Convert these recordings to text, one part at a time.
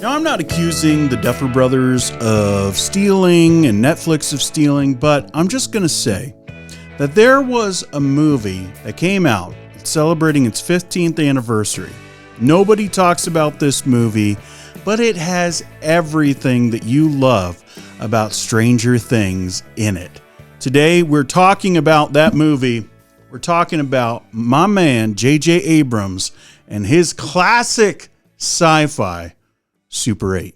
Now, I'm not accusing the Duffer Brothers of stealing and Netflix of stealing, but I'm just going to say that there was a movie that came out celebrating its 15th anniversary. Nobody talks about this movie, but it has everything that you love about Stranger Things in it. Today, we're talking about that movie. We're talking about my man, JJ Abrams, and his classic sci-fi Super 8.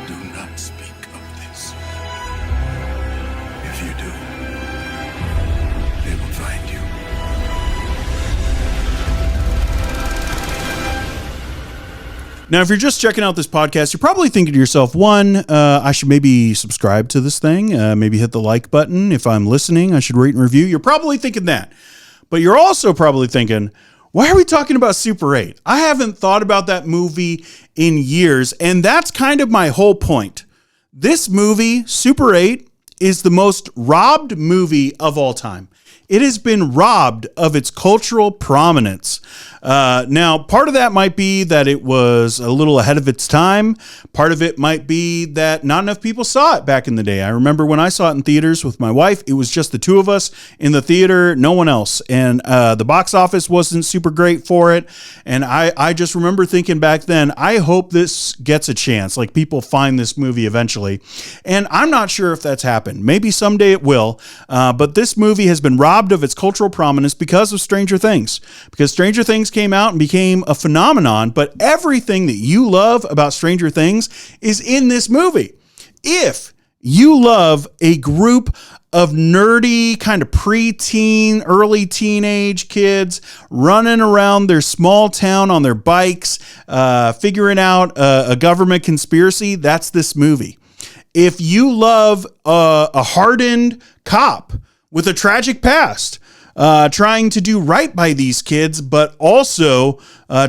Do not speak of this. If you do, they will find you. Now, if you're just checking out this podcast, you're probably thinking to yourself, one, I should maybe subscribe to this thing, maybe hit the like button. If I'm listening, I should rate and review. You're probably thinking that. But you're also probably thinking, why are we talking about Super 8? I haven't thought about that movie in years, and that's kind of my whole point. This movie, Super 8, is the most robbed movie of all time. It has been robbed of its cultural prominence. Now, part of that might be that it was a little ahead of its time. Part of it might be that not enough people saw it back in the day. I remember when I saw it in theaters with my wife, it was just the two of us in the theater, no one else. And the box office wasn't super great for it. And I just remember thinking back then, I hope this gets a chance. Like, people find this movie eventually. And I'm not sure if that's happened. Maybe someday it will. But this movie has been robbed of its cultural prominence because of Stranger Things. Because Stranger Things came out and became a phenomenon, but everything that you love about Stranger Things is in this movie. If you love a group of nerdy, kind of preteen, early teenage kids running around their small town on their bikes, figuring out a government conspiracy, that's this movie. If you love a hardened cop with a tragic past, trying to do right by these kids, but also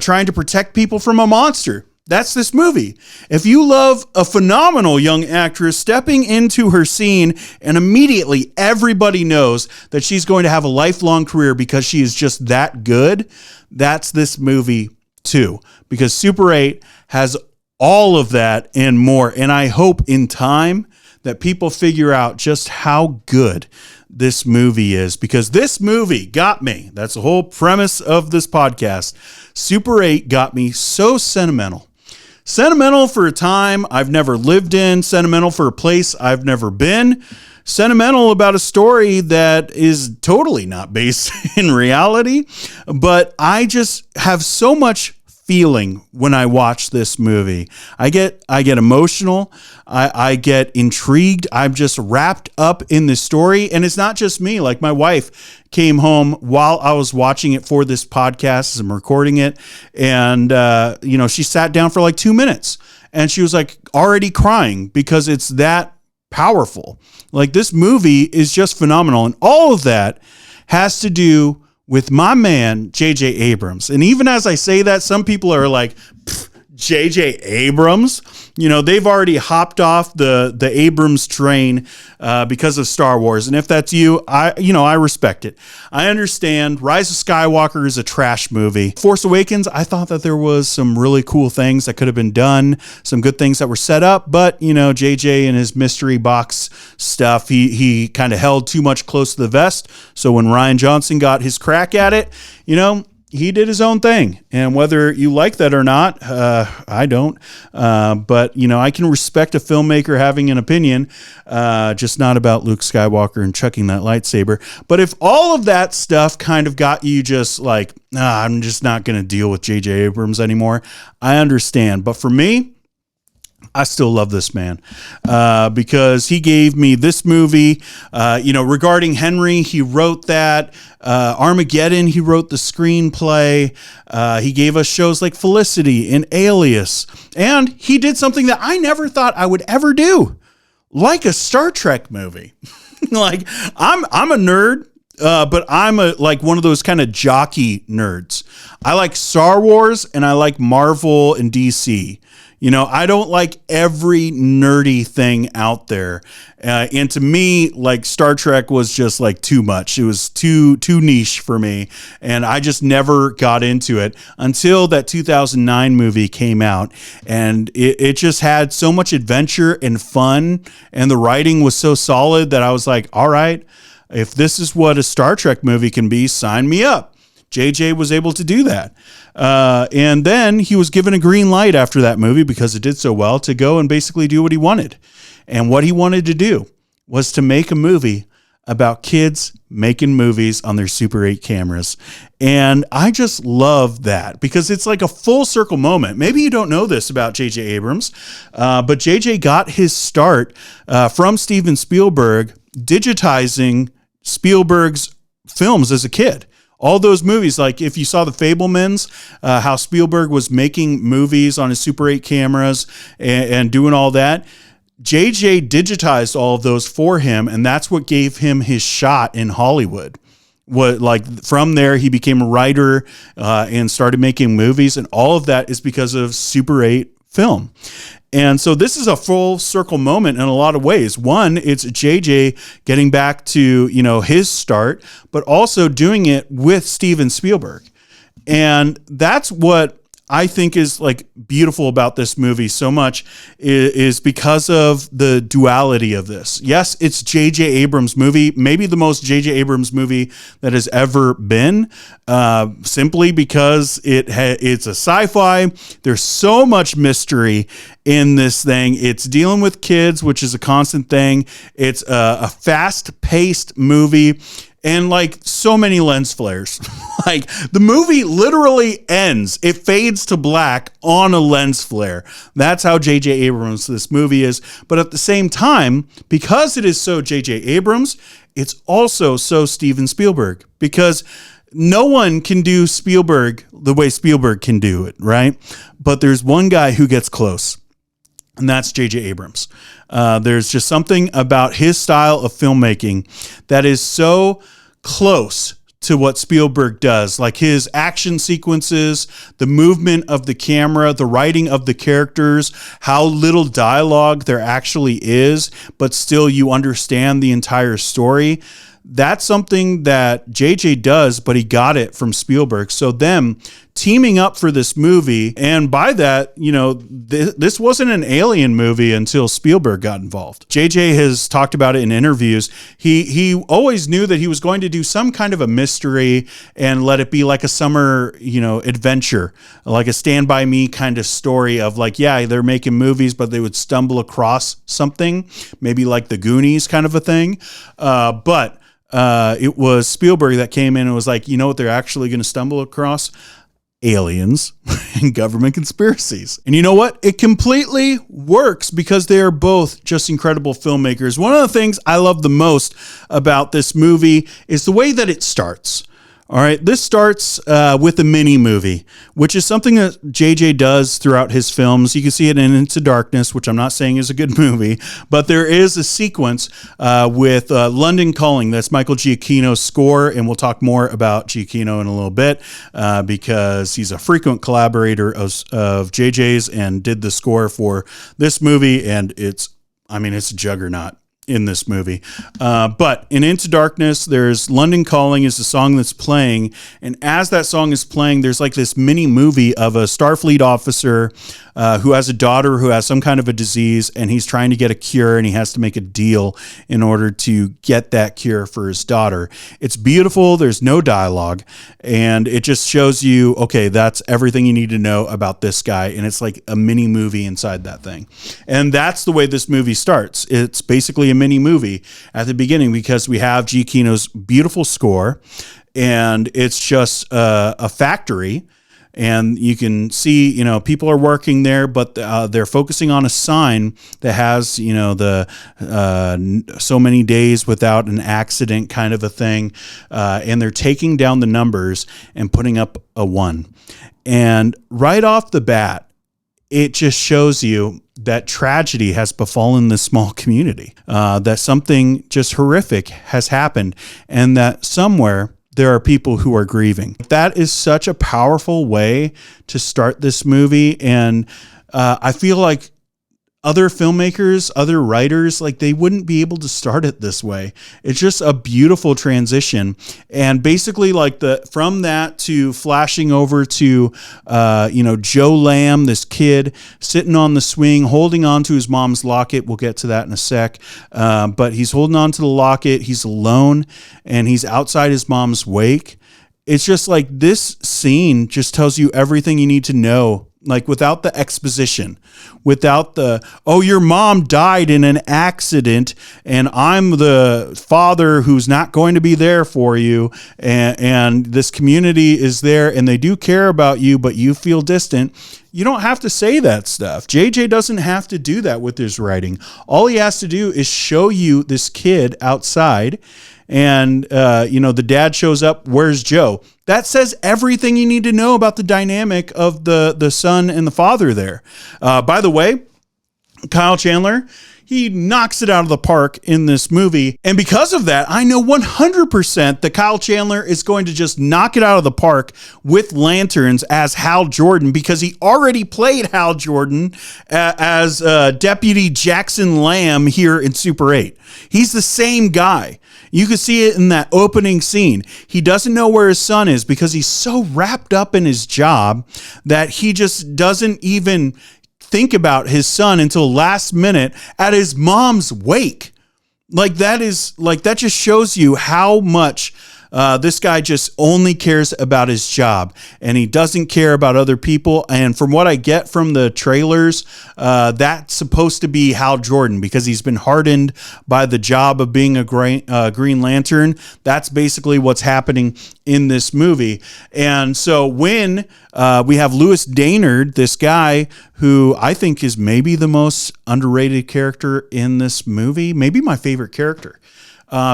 trying to protect people from a monster, that's this movie. If you love a phenomenal young actress stepping into her scene and immediately everybody knows that she's going to have a lifelong career because she is just that good, that's this movie too. Because Super 8 has all of that and more. And I hope in time that people figure out just how good this movie is, because this movie got me. That's the whole premise of this podcast. Super 8 got me so sentimental. Sentimental for a time I've never lived in, sentimental for a place I've never been, sentimental about a story that is totally not based in reality, but I just have so much feeling when I watch this movie. I get emotional. I get intrigued. I'm just wrapped up in this story. And it's not just me. Like, my wife came home while I was watching it for this podcast as I'm recording it. And, she sat down for like 2 minutes and she was like already crying because it's that powerful. Like, this movie is just phenomenal. And all of that has to do with my man, JJ Abrams. And even as I say that, some people are like, JJ Abrams? They've already hopped off the Abrams train because of Star Wars. And if that's you, I respect it. I understand Rise of Skywalker is a trash movie. Force Awakens, I thought that there was some really cool things that could have been done, some good things that were set up, but JJ and his mystery box stuff, he kind of held too much close to the vest. So when Rian Johnson got his crack at it, he did his own thing. And whether you like that or not, I don't. But, I can respect a filmmaker having an opinion, just not about Luke Skywalker and chucking that lightsaber. But if all of that stuff kind of got you just like, I'm just not going to deal with JJ Abrams anymore, I understand. But for me, I still love this man because he gave me this movie. Regarding Henry, he wrote that. Armageddon, he wrote the screenplay. He gave us shows like Felicity and Alias. And he did something that I never thought I would ever do, like a Star Trek movie. Like, I'm a nerd. But I'm like one of those kind of jockey nerds. I like Star Wars and I like Marvel and DC. You know, I don't like every nerdy thing out there. And to me, like Star Trek was just like too much. It was too niche for me. And I just never got into it until that 2009 movie came out. And it just had so much adventure and fun. And the writing was so solid that I was like, all right, if this is what a Star Trek movie can be, sign me up. JJ was able to do that. And then he was given a green light after that movie because it did so well to go and basically do what he wanted. And what he wanted to do was to make a movie about kids making movies on their Super 8 cameras. And I just love that because it's like a full circle moment. Maybe you don't know this about JJ Abrams, but JJ got his start from Steven Spielberg digitizing Spielberg's films as a kid. All those movies, like if you saw The Fabelmans, how Spielberg was making movies on his Super 8 cameras and doing all that, JJ digitized all of those for him, and that's what gave him his shot in Hollywood. From there, he became a writer and started making movies, and all of that is because of Super 8 film. And so this is a full circle moment in a lot of ways. One, it's JJ getting back to, his start, but also doing it with Steven Spielberg. And that's what I think is like beautiful about this movie so much is because of the duality of this. Yes, it's JJ Abrams' movie, maybe the most JJ Abrams movie that has ever been, simply because it's a sci-fi. There's so much mystery in this thing. It's dealing with kids, which is a constant thing. It's a fast-paced movie. And like so many lens flares, like the movie literally ends. It fades to black on a lens flare. That's how JJ Abrams this movie is. But at the same time, because it is so JJ Abrams, it's also so Steven Spielberg, because no one can do Spielberg the way Spielberg can do it, right? But there's one guy who gets close, and that's JJ Abrams. There's just something about his style of filmmaking that is so close to what Spielberg does, like his action sequences, the movement of the camera, the writing of the characters, how little dialogue there actually is, but still you understand the entire story. That's something that JJ does, but he got it from Spielberg. So them teaming up for this movie, and by that, this wasn't an Alien movie until Spielberg got involved. JJ has talked about it in interviews. He always knew that he was going to do some kind of a mystery and let it be like a summer, adventure, like a Stand By Me kind of story of like, yeah, they're making movies, but they would stumble across something, maybe like the Goonies kind of a thing. But it was Spielberg that came in and was like, you know what they're actually going to stumble across? Aliens and government conspiracies. And you know what? It completely works because they are both just incredible filmmakers. One of the things I love the most about this movie is the way that it starts. All right, this starts with a mini movie, which is something that JJ does throughout his films. You can see it in Into Darkness, which I'm not saying is a good movie, but there is a sequence with London Calling. That's Michael Giacchino's score, and we'll talk more about Giacchino in a little bit because he's a frequent collaborator of JJ's and did the score for this movie, and it's a juggernaut in this movie. But in Into Darkness, there's London Calling is the song that's playing. And as that song is playing, there's like this mini movie of a Starfleet officer who has a daughter who has some kind of a disease, and he's trying to get a cure, and he has to make a deal in order to get that cure for his daughter. It's beautiful. There's no dialogue, and it just shows you, okay, that's everything you need to know about this guy. And it's like a mini movie inside that thing. And that's the way this movie starts. It's basically a mini movie at the beginning because we have Giacchino's beautiful score, and it's just a factory. And you can see, people are working there, but they're focusing on a sign that has, the so many days without an accident kind of a thing. And they're taking down the numbers and putting up a 1. And right off the bat, it just shows you that tragedy has befallen this small community, that something just horrific has happened, and that somewhere there are people who are grieving. That is such a powerful way to start this movie. And I feel like other filmmakers, other writers, like they wouldn't be able to start it this way. It's just a beautiful transition. And basically like from that to flashing over to, Joe Lamb, this kid sitting on the swing, holding on to his mom's locket. We'll get to that in a sec. But he's holding on to the locket. He's alone and he's outside his mom's wake. It's just like this scene just tells you everything you need to know. Like without the exposition, without your mom died in an accident and I'm the father who's not going to be there for you. And this community is there and they do care about you, but you feel distant. You don't have to say that stuff. JJ doesn't have to do that with his writing. All he has to do is show you this kid outside and, the dad shows up. Where's Joe? That says everything you need to know about the dynamic of the son and the father there. By the way, Kyle Chandler, he knocks it out of the park in this movie. And because of that, I know 100% that Kyle Chandler is going to just knock it out of the park with lanterns as Hal Jordan, because he already played Hal Jordan as Deputy Jackson Lamb here in Super 8. He's the same guy. You can see it in that opening scene. He doesn't know where his son is because he's so wrapped up in his job that he just doesn't even think about his son until last minute at his mom's wake. That just shows you how much this guy just only cares about his job and he doesn't care about other people. And from what I get from the trailers, that's supposed to be Hal Jordan because he's been hardened by the job of being a Green Lantern. That's basically what's happening in this movie. And so when we have Louis Daynard, this guy who I think is maybe the most underrated character in this movie, maybe my favorite character.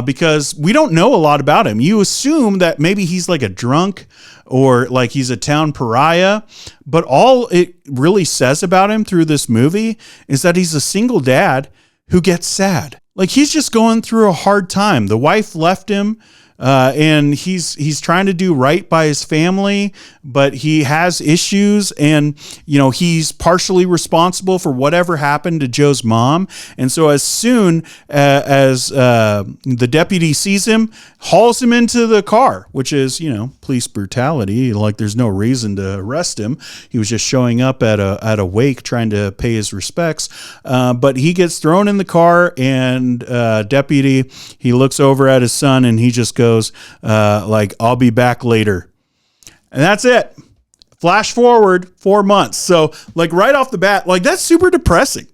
Because we don't know a lot about him. You assume that maybe he's like a drunk or like he's a town pariah, but all it really says about him through this movie is that he's a single dad who gets sad. Like he's just going through a hard time. The wife left him. And he's trying to do right by his family, but he has issues and, he's partially responsible for whatever happened to Joe's mom. And so as soon as the deputy sees him, hauls him into the car, which is, police brutality. Like there's no reason to arrest him. He was just showing up at a wake trying to pay his respects. But he gets thrown in the car and deputy, he looks over at his son and he just goes, I'll be back later. And that's it. Flash forward 4 months. So right off the bat, that's super depressing.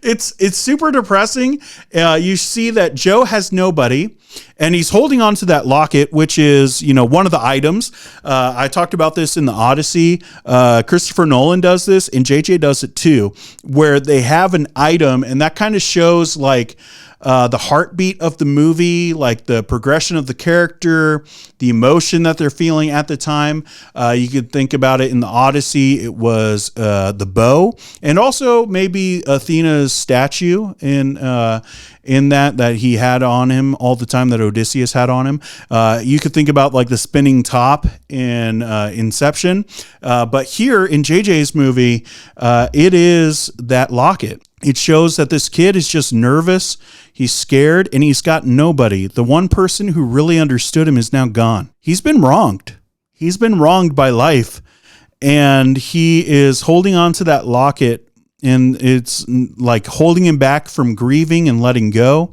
It's super depressing. You see that Joe has nobody and he's holding on to that locket, which is, one of the items. I talked about this in the Odyssey. Christopher Nolan does this and JJ does it too, where they have an item and that kind of shows the heartbeat of the movie, like the progression of the character, the emotion that they're feeling at the time. You could think about it in the Odyssey. It was the bow and also maybe Athena's statue in that he had on him all the time, that Odysseus had on him. You could think about the spinning top in Inception. But here in JJ's movie, it is that locket. It shows that this kid is just nervous, he's scared, and he's got nobody. The one person who really understood him is now gone. He's been wronged. He's been wronged by life, and he is holding on to that locket, and it's holding him back from grieving and letting go.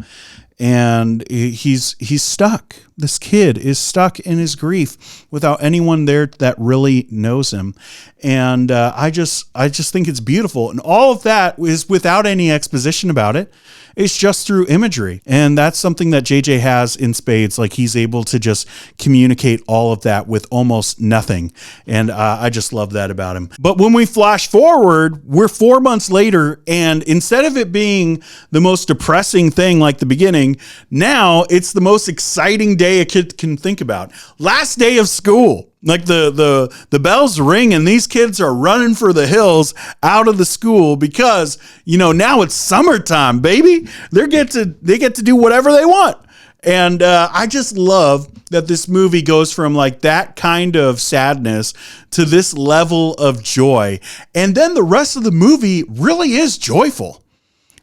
And he's stuck. This kid is stuck in his grief without anyone there that really knows him. And I just think it's beautiful. And all of that is without any exposition about it. It's just through imagery. And that's something that JJ has in spades. He's able to just communicate all of that with almost nothing. And I just love that about him. But when we flash forward, we're 4 months later. And instead of it being the most depressing thing like the beginning, now it's the most exciting day a kid can think about. Last day of school. Like the bells ring and these kids are running for the hills out of the school because, now it's summertime, baby. They get to do whatever they want. And I just love that this movie goes from like that kind of sadness to this level of joy. And then the rest of the movie really is joyful.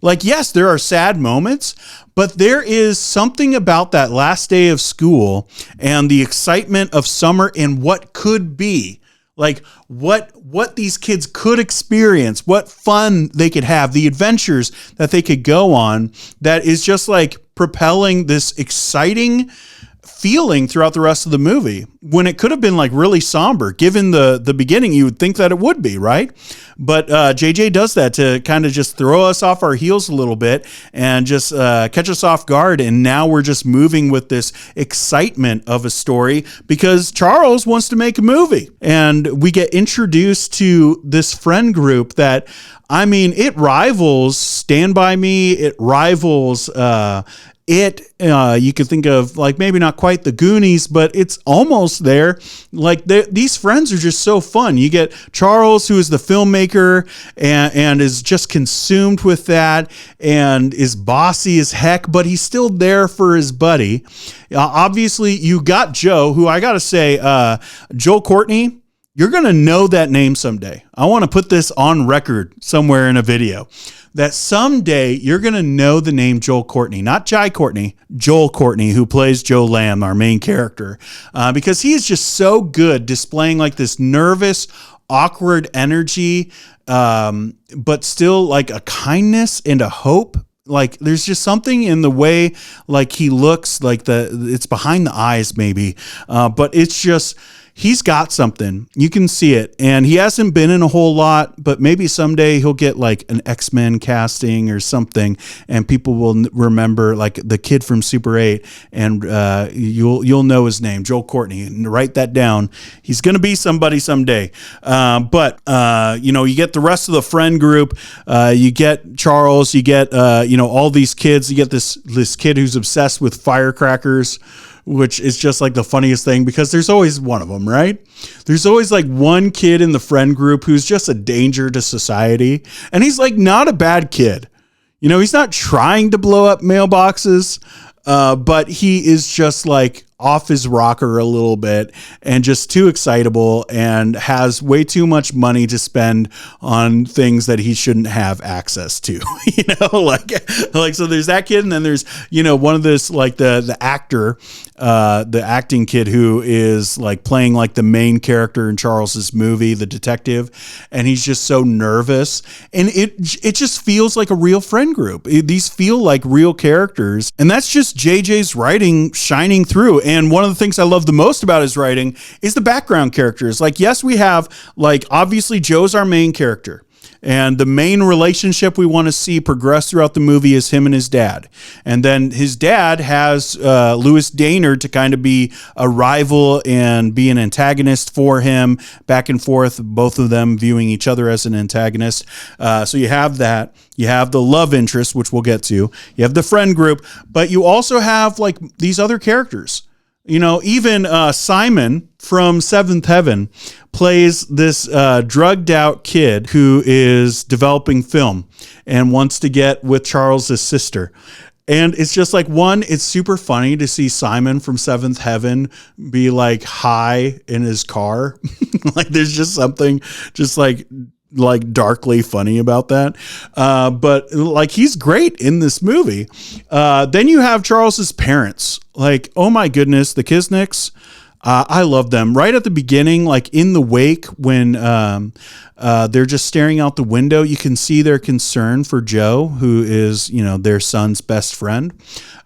Like, yes, there are sad moments, but there is something about that last day of school and the excitement of summer and what could be. Like what these kids could experience, what fun they could have, the adventures that they could go on, that is just like propelling this exciting feeling throughout the rest of the movie, when it could have been like really somber. Given the beginning, you would think that it would be, right? But JJ does that to kind of just throw us off our heels a little bit and just catch us off guard. And now we're just moving with this excitement of a story because Charles wants to make a movie. And we get introduced to this friend group that, I mean, it rivals Stand By Me. It rivals you could think of like maybe not quite the Goonies, but it's almost there. Like these friends are just so fun. You get Charles, who is the filmmaker and is just consumed with that and is bossy as heck, but he's still there for his buddy. Obviously, you got Joe, who I got to say, Joel Courtney, you're going to know that name someday. I want to put this on record somewhere in a video. That someday you're going to know the name Joel Courtney, not Jai Courtney, Joel Courtney, who plays Joe Lamb, our main character, because he is just so good displaying like this nervous, awkward energy, but still like a kindness and a hope. Like there's just something in the way like he looks, like it's behind the eyes maybe, but it's just, he's got something. You can see it. And he hasn't been in a whole lot, but maybe someday he'll get like an X-Men casting or something, and people will remember like the kid from Super 8, and you'll know his name, Joel Courtney, and write that down. He's going to be somebody someday. But you get the rest of the friend group. You get Charles, you get, all these kids. You get this kid who's obsessed with firecrackers, which is just like the funniest thing because there's always one of them, right? There's always like one kid in the friend group who's just a danger to society. And he's like not a bad kid. He's not trying to blow up mailboxes, but he is just like off his rocker a little bit and just too excitable and has way too much money to spend on things that he shouldn't have access to, like, so there's that kid. And then there's, one of this, like the actor, the acting kid who is like playing like the main character in Charles's movie, the detective. And he's just so nervous, and it just feels like a real friend group. These feel like real characters, and that's just JJ's writing shining through. And one of the things I love the most about his writing is the background characters. Like, yes, we have, like, obviously Joe's our main character. And the main relationship we want to see progress throughout the movie is him and his dad. And then his dad has Louis Daynard to kind of be a rival and be an antagonist for him, back and forth, both of them viewing each other as an antagonist. So you have that. You have the love interest, which we'll get to. You have the friend group, but you also have like these other characters. Even Simon from Seventh Heaven plays this drugged out kid who is developing film and wants to get with Charles's sister. And it's just like, it's super funny to see Simon from Seventh Heaven be like high in his car. Like there's just something just like darkly funny about that. But like, he's great in this movie. Then you have Charles's parents. Like, oh my goodness, the Kisnicks. I love them. Right at the beginning, like in the wake, when they're just staring out the window, you can see their concern for Joe, who is, their son's best friend.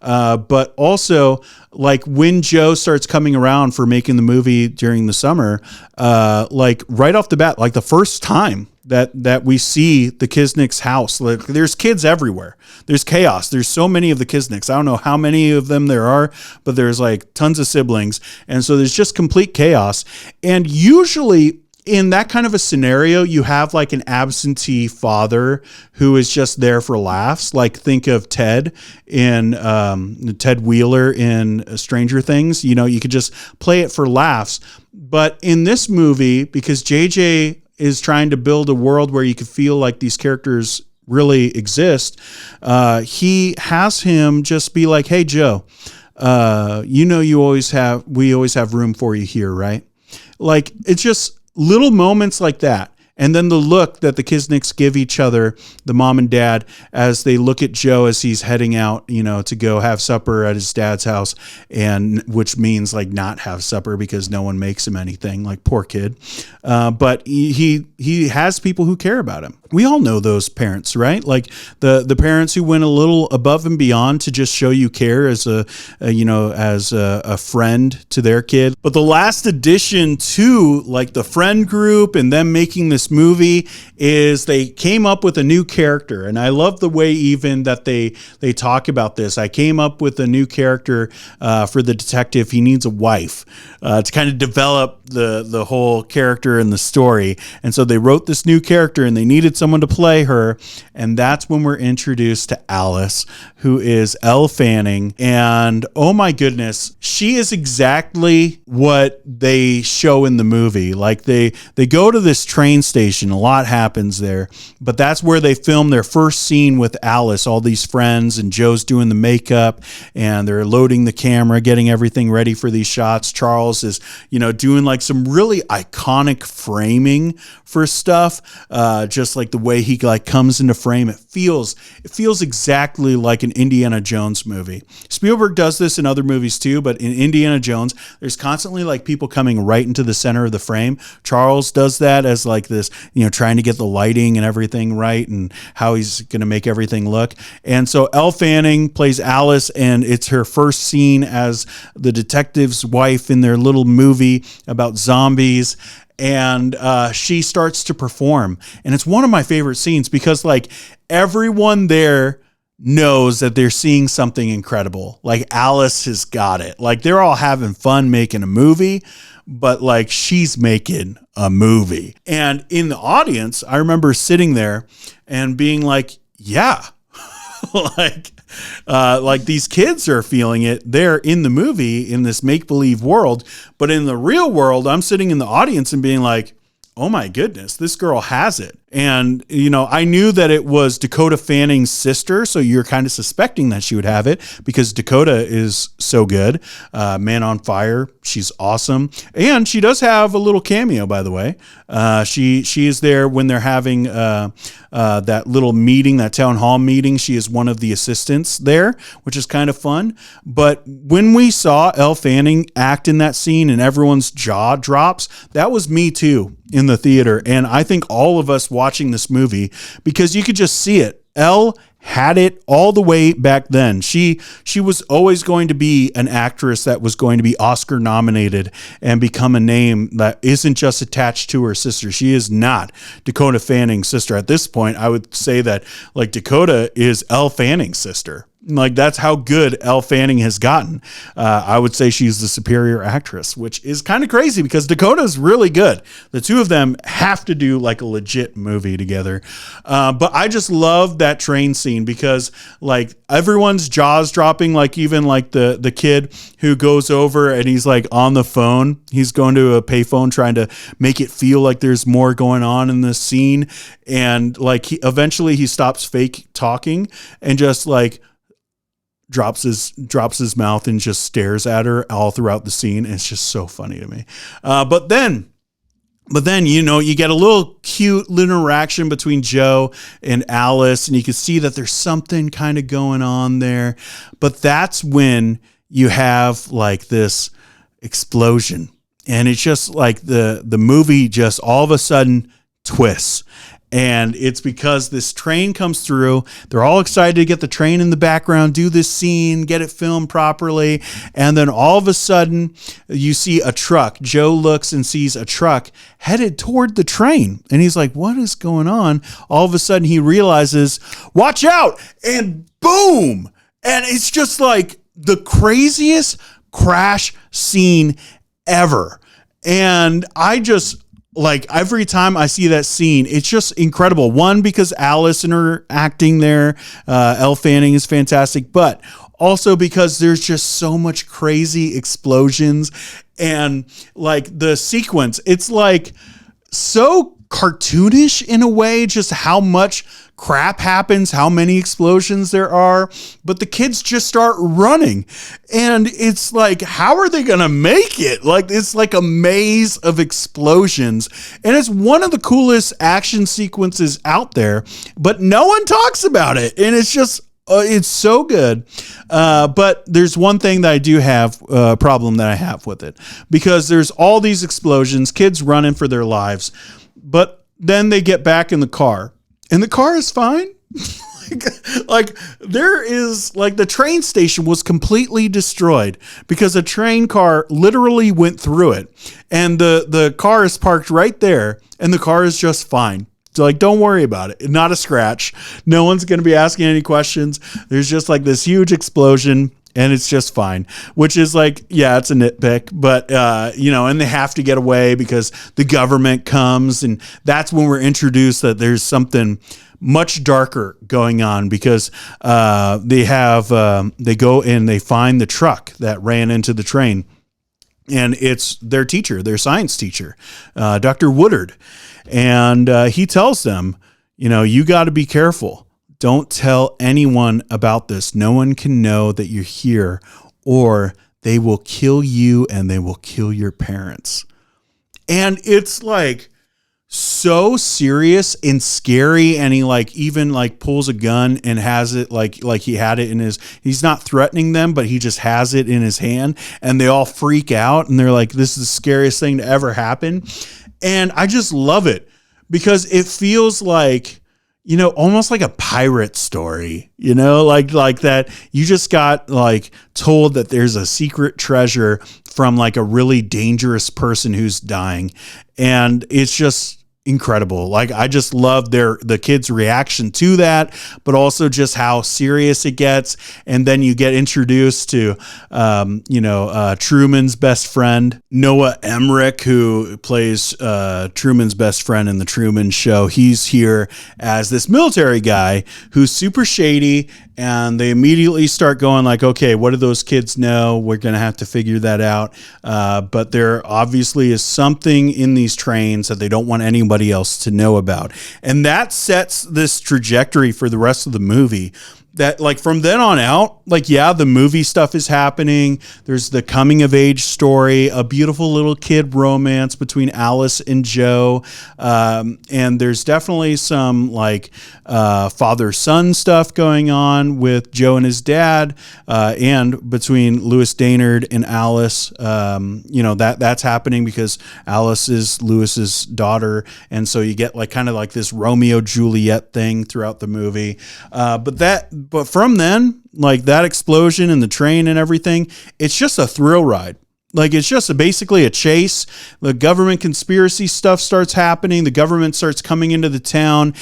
But also, like when Joe starts coming around for making the movie during the summer, like right off the bat, like the first time that we see the Kisnick's house, like there's kids everywhere. There's chaos. There's so many of the Kisnicks. I don't know how many of them there are, but there's like tons of siblings. And so there's just complete chaos. And usually in that kind of a scenario, you have like an absentee father who is just there for laughs. Like think of Ted Wheeler in Stranger Things. You know, you could just play it for laughs. But in this movie, because JJ is trying to build a world where you could feel like these characters really exist, he has him just be like, "Hey, Joe, you know, we always have room for you here, right?" Like, it's just little moments like that. And then the look that the Kisnicks give each other, the mom and dad, as they look at Joe as he's heading out, you know, to go have supper at his dad's house, and which means like not have supper because no one makes him anything, like poor kid. But he has people who care about him. We all know those parents, right? Like the parents who went a little above and beyond to just show you care as a friend to their kid. But the last addition to like the friend group and them making this movie is they came up with a new character. And I love the way even that they talk about this. I came up with a new character for the detective. He needs a wife to kind of develop the whole character and the story. And so they wrote this new character and they needed someone to play her. And that's when we're introduced to Alice, who is Elle Fanning. And oh my goodness, she is exactly what they show in the movie. Like they go to this train station. A lot happens there, but that's where they film their first scene with Alice, all these friends, and Joe's doing the makeup and they're loading the camera, getting everything ready for these shots. Charles is, you know, doing like some really iconic framing for stuff. Just like the way he like comes into frame. It feels exactly like an Indiana Jones movie. Spielberg does this in other movies too, but in Indiana Jones, there's constantly like people coming right into the center of the frame. Charles does that as like this, you know, trying to get the lighting and everything right and how he's going to make everything look. And so Elle Fanning plays Alice, and it's her first scene as the detective's wife in their little movie about zombies. And she starts to perform. And it's one of my favorite scenes because like everyone there knows that they're seeing something incredible. Like Alice has got it. Like they're all having fun making a movie, but like she's making a movie. And in the audience, I remember sitting there and being like, yeah, like these kids are feeling it. They're in the movie in this make-believe world, but in the real world, I'm sitting in the audience and being like, oh my goodness, this girl has it. And, you know, I knew that it was Dakota Fanning's sister, so you're kind of suspecting that she would have it because Dakota is so good. Man on Fire, she's awesome. And she does have a little cameo, by the way. She is there when they're having that little meeting, that town hall meeting. She is one of the assistants there, which is kind of fun. But when we saw Elle Fanning act in that scene and everyone's jaw drops, that was me too in the theater. And I think all of us watching this movie, because you could just see it. Elle had it all the way back then. She was always going to be an actress that was going to be Oscar nominated and become a name that isn't just attached to her sister. She is not Dakota Fanning's sister. At this point, I would say that like Dakota is Elle Fanning's sister. Like that's how good Elle Fanning has gotten. I would say she's the superior actress, which is kind of crazy because Dakota is really good. The two of them have to do like a legit movie together. But I just love that train scene because like everyone's jaws dropping, like even like the kid who goes over and he's like on the phone. He's going to a payphone trying to make it feel like there's more going on in this scene. And like eventually he stops fake talking and just like drops his mouth and just stares at her all throughout the scene. And it's just so funny to me. But then, you know, you get a little cute little interaction between Joe and Alice, and you can see that there's something kind of going on there. But that's when you have like this explosion, and it's just like the movie just all of a sudden twists. And it's because this train comes through. They're all excited to get the train in the background, do this scene, get it filmed properly. And then all of a sudden, you see a truck. Joe looks and sees a truck headed toward the train. And he's like, what is going on? All of a sudden, he realizes, watch out! And boom! And it's just like the craziest crash scene ever. And I just like every time I see that scene, it's just incredible. One, because Alice and her acting there, Elle Fanning is fantastic, but also because there's just so much crazy explosions and like the sequence, it's like so cartoonish in a way, just how much crap happens, how many explosions there are, but the kids just start running and it's like, how are they gonna make it? Like, it's like a maze of explosions and it's one of the coolest action sequences out there, but no one talks about it and it's just it's so good. But there's one thing that I do have a problem that I have with it, because there's all these explosions, kids running for their lives, but then they get back in the car and the car is fine. like there is like the train station was completely destroyed because a train car literally went through it and the car is parked right there and the car is just fine. So like, don't worry about it. Not a scratch. No one's going to be asking any questions. There's just like this huge explosion and it's just fine, which is like, yeah, it's a nitpick, but, and they have to get away because the government comes and that's when we're introduced that there's something much darker going on because they go and they find the truck that ran into the train. And it's their teacher, their science teacher, Dr. Woodard. And he tells them, you got to be careful. Don't tell anyone about this. No one can know that you're here or they will kill you and they will kill your parents. And it's like so serious and scary. And he like even like pulls a gun and has it like he had it in he's not threatening them, but he just has it in his hand and they all freak out and they're like, this is the scariest thing to ever happen. And I just love it because it feels like, almost like a pirate story, like that you just got like told that there's a secret treasure from like a really dangerous person who's dying. And it's just incredible. Like, I just love the kids' reaction to that, but also just how serious it gets. And then you get introduced to, Truman's best friend, Noah Emmerich, who plays Truman's best friend in the Truman Show. He's here as this military guy who's super shady. And they immediately start going like, okay, what do those kids know? We're going to have to figure that out. But there obviously is something in these trains that they don't want anybody else to know about. And that sets this trajectory for the rest of the movie. That like from then on out, like, yeah, the movie stuff is happening. There's the coming of age story, a beautiful little kid romance between Alice and Joe. And there's definitely some like father-son stuff going on with Joe and his dad, and between Louis Daynard and Alice. That's happening because Alice is Louis's daughter. And so you get like kind of like this Romeo Juliet thing throughout the movie. But from then, like that explosion and the train and everything, it's just a thrill ride. Like, it's just basically a chase. The government conspiracy stuff starts happening. The government starts coming into the town.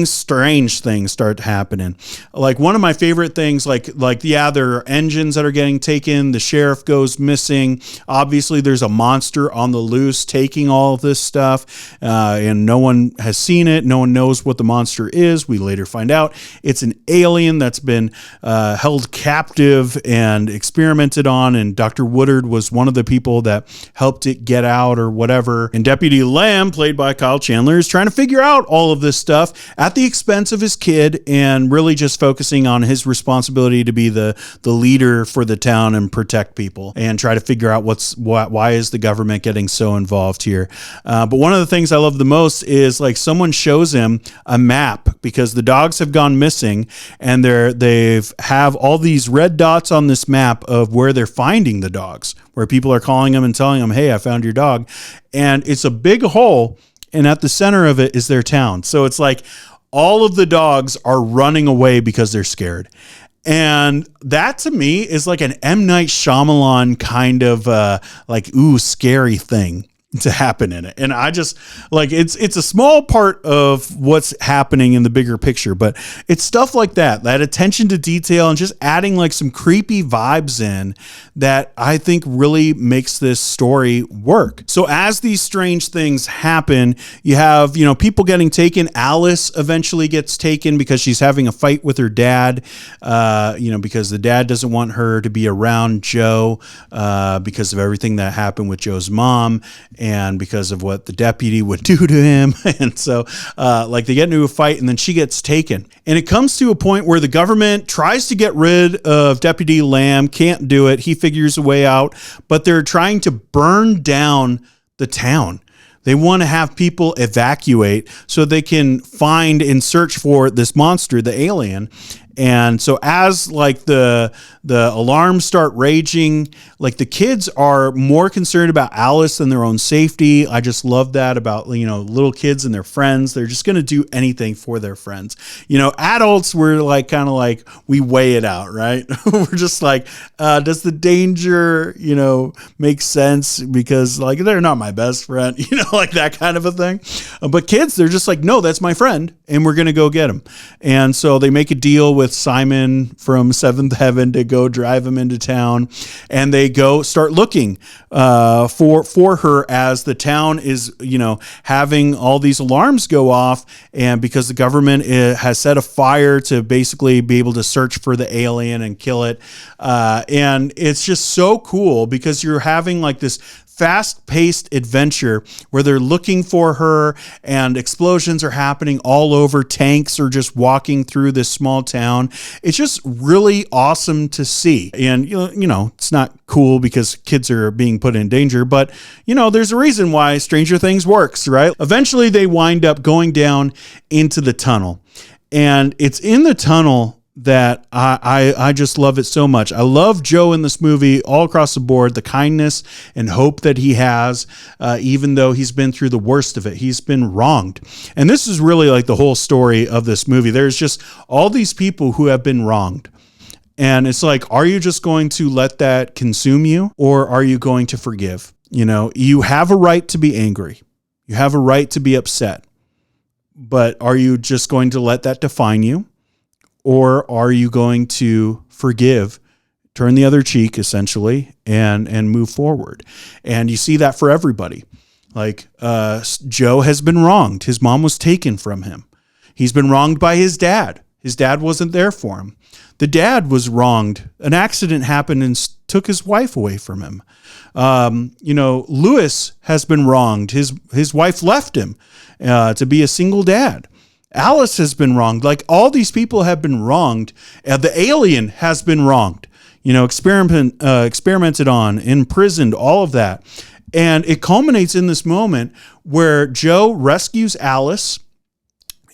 Strange things start happening. Like, one of my favorite things, there are engines that are getting taken. The sheriff goes missing. Obviously, there's a monster on the loose taking all of this stuff. And no one has seen it. No one knows what the monster is. We later find out it's an alien that's been held captive and experimented on. And Dr. Woodard was one of the people that helped it get out or whatever. And Deputy Lamb, played by Kyle Chandler, is trying to figure out all of this stuff at the expense of his kid and really just focusing on his responsibility to be the leader for the town and protect people and try to figure out why is the government getting so involved here. But one of the things I love the most is like someone shows him a map because the dogs have gone missing and they've have all these red dots on this map of where they're finding the dogs, where people are calling them and telling them, hey, I found your dog. And it's a big hole, and at the center of it is their town. So it's like all of the dogs are running away because they're scared. And that to me is like an M. Night Shyamalan kind of scary thing. to happen in it. And I just like, it's a small part of what's happening in the bigger picture, but it's stuff like that attention to detail and just adding like some creepy vibes in that I think really makes this story work. So as these strange things happen, you have, people getting taken. Alice eventually gets taken because she's having a fight with her dad, because the dad doesn't want her to be around Joe, because of everything that happened with Joe's mom, and because of what the deputy would do to him. And so they get into a fight, and then she gets taken. And it comes to a point where the government tries to get rid of Deputy Lamb, can't do it. He figures a way out, but they're trying to burn down the town. They want to have people evacuate so they can find and search for this monster, the alien. And so as like the alarms start raging, like the kids are more concerned about Alice than their own safety. I just love that about, little kids and their friends. They're just going to do anything for their friends. Adults, we're like, kind of like, we weigh it out, right? We're just like, does the danger, make sense? Because like, they're not my best friend, like that kind of a thing. But kids, they're just like, no, that's my friend, and we're going to go get him. And so they make a deal with Simon from Seventh Heaven to go drive him into town, and they go start looking for her as the town is, having all these alarms go off, and because the government has set a fire to basically be able to search for the alien and kill it. And it's just so cool because you're having like this fast-paced adventure where they're looking for her and explosions are happening all over. Tanks are just walking through this small town. It's just really awesome to see. And, it's not cool because kids are being put in danger, but, there's a reason why Stranger Things works, right? Eventually, they wind up going down into the tunnel. And it's in the tunnel that I just love it so much. I love Joe in this movie all across the board, the kindness and hope that he has, even though he's been through the worst of it. He's been wronged. And this is really like the whole story of this movie. There's just all these people who have been wronged. And it's like, are you just going to let that consume you, or are you going to forgive? You have a right to be angry. You have a right to be upset. But are you just going to let that define you? Or are you going to forgive, turn the other cheek, essentially, and move forward? And you see that for everybody. Like Joe has been wronged. His mom was taken from him. He's been wronged by his dad. His dad wasn't there for him. The dad was wronged. An accident happened and took his wife away from him. Lewis has been wronged. His wife left him to be a single dad. Alice has been wronged. Like all these people have been wronged. The alien has been wronged, experimented on, imprisoned, all of that. And it culminates in this moment where Joe rescues Alice,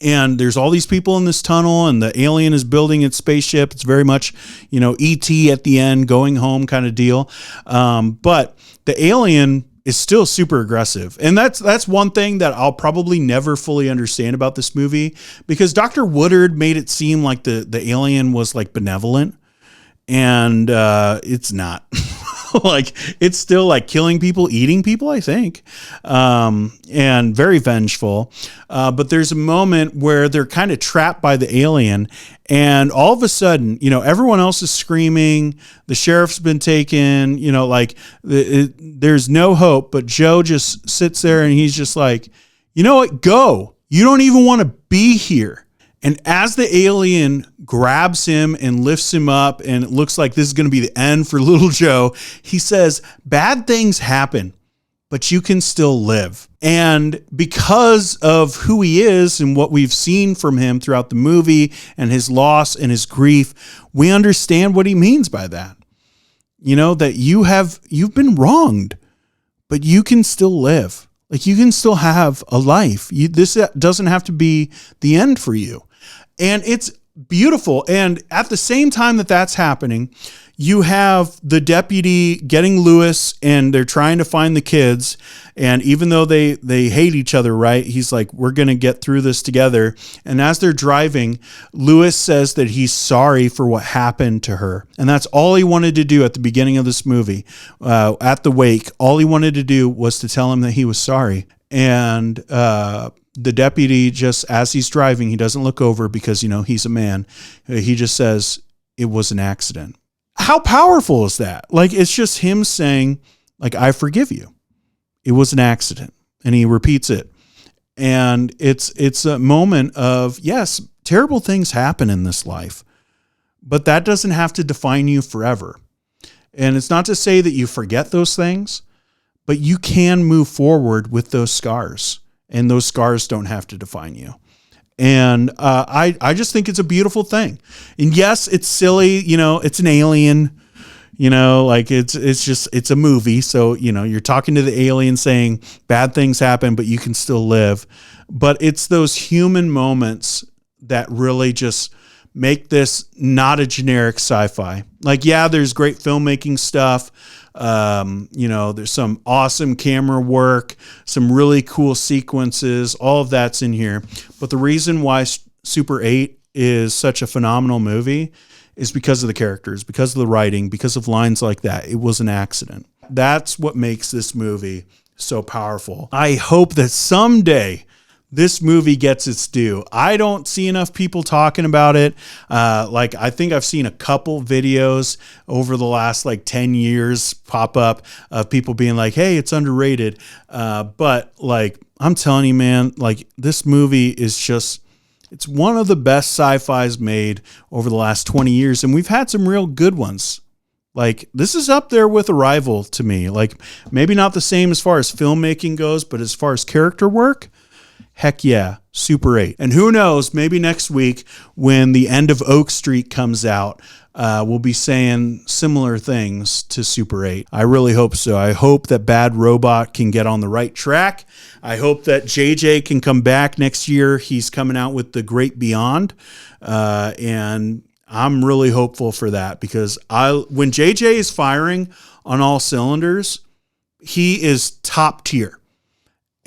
and there's all these people in this tunnel, and the alien is building its spaceship. It's very much, E.T. at the end, going home kind of deal. But the alien is still super aggressive. And that's one thing that I'll probably never fully understand about this movie, because Dr. Woodard made it seem like the alien was like benevolent, and it's not. Like it's still like killing people, eating people, I think, and very vengeful. But there's a moment where they're kind of trapped by the alien, and all of a sudden, everyone else is screaming. The sheriff's been taken. There's no hope. But Joe just sits there, and he's just like, you know what? Go. You don't even want to be here. And as the alien grabs him and lifts him up, and it looks like this is going to be the end for little Joe, he says, bad things happen, but you can still live. And because of who he is and what we've seen from him throughout the movie and his loss and his grief, we understand what he means by that. That you've been wronged, but you can still live. Like you can still have a life. This doesn't have to be the end for you. And it's beautiful. And at the same time that that's happening, you have the deputy getting Lewis, and they're trying to find the kids. And even though they hate each other, right? He's like, we're going to get through this together. And as they're driving, Lewis says that he's sorry for what happened to her. And that's all he wanted to do at the beginning of this movie. At the wake, all he wanted to do was to tell him that he was sorry. And the deputy, just as he's driving, he doesn't look over because, he's a man. He just says, it was an accident. How powerful is that? Like, it's just him saying, like, I forgive you. It was an accident. And he repeats it. And it's a moment of, yes, terrible things happen in this life, but that doesn't have to define you forever. And it's not to say that you forget those things, but you can move forward with those scars, and those scars don't have to define you. And I just think it's a beautiful thing. And yes, it's silly, it's an alien, like it's a movie. So, you're talking to the alien saying bad things happen, but you can still live. But it's those human moments that really just make this not a generic sci-fi. Like, yeah, there's great filmmaking stuff. There's some awesome camera work, some really cool sequences, all of that's in here. But the reason why Super 8 is such a phenomenal movie is because of the characters, because of the writing, because of lines like that. It was an accident. That's what makes this movie so powerful. I hope that someday this movie gets its due. I don't see enough people talking about it. I think I've seen a couple videos over the last 10 years pop up of people being like, hey, it's underrated. But I'm telling you, man, this movie is just, it's one of the best sci-fis made over the last 20 years. And we've had some real good ones. This is up there with Arrival to me. Maybe not the same as far as filmmaking goes, but as far as character work, heck yeah, Super 8. And who knows, maybe next week when The End of Oak Street comes out, we'll be saying similar things to Super 8. I really hope so. I hope that Bad Robot can get on the right track. I hope that JJ can come back next year. He's coming out with The Great Beyond. And I'm really hopeful for that, because when JJ is firing on all cylinders, he is top tier.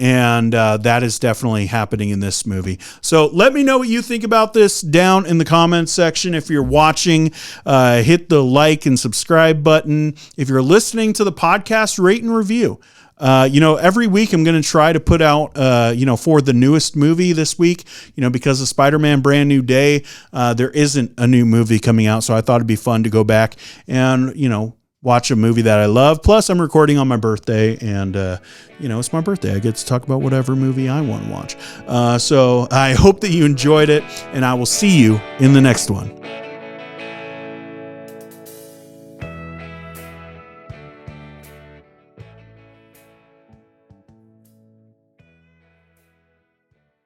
And that is definitely happening in this movie. So let me know what you think about this down in the comments section. If you're watching, hit the like and subscribe button. If you're listening to the podcast, rate and review. Every week I'm going to try to put out, for the newest movie this week, because of Spider-Man Brand New Day, there isn't a new movie coming out. So I thought it'd be fun to go back and, watch a movie that I love. Plus, I'm recording on my birthday, and, it's my birthday. I get to talk about whatever movie I want to watch. So I hope that you enjoyed it, and I will see you in the next one.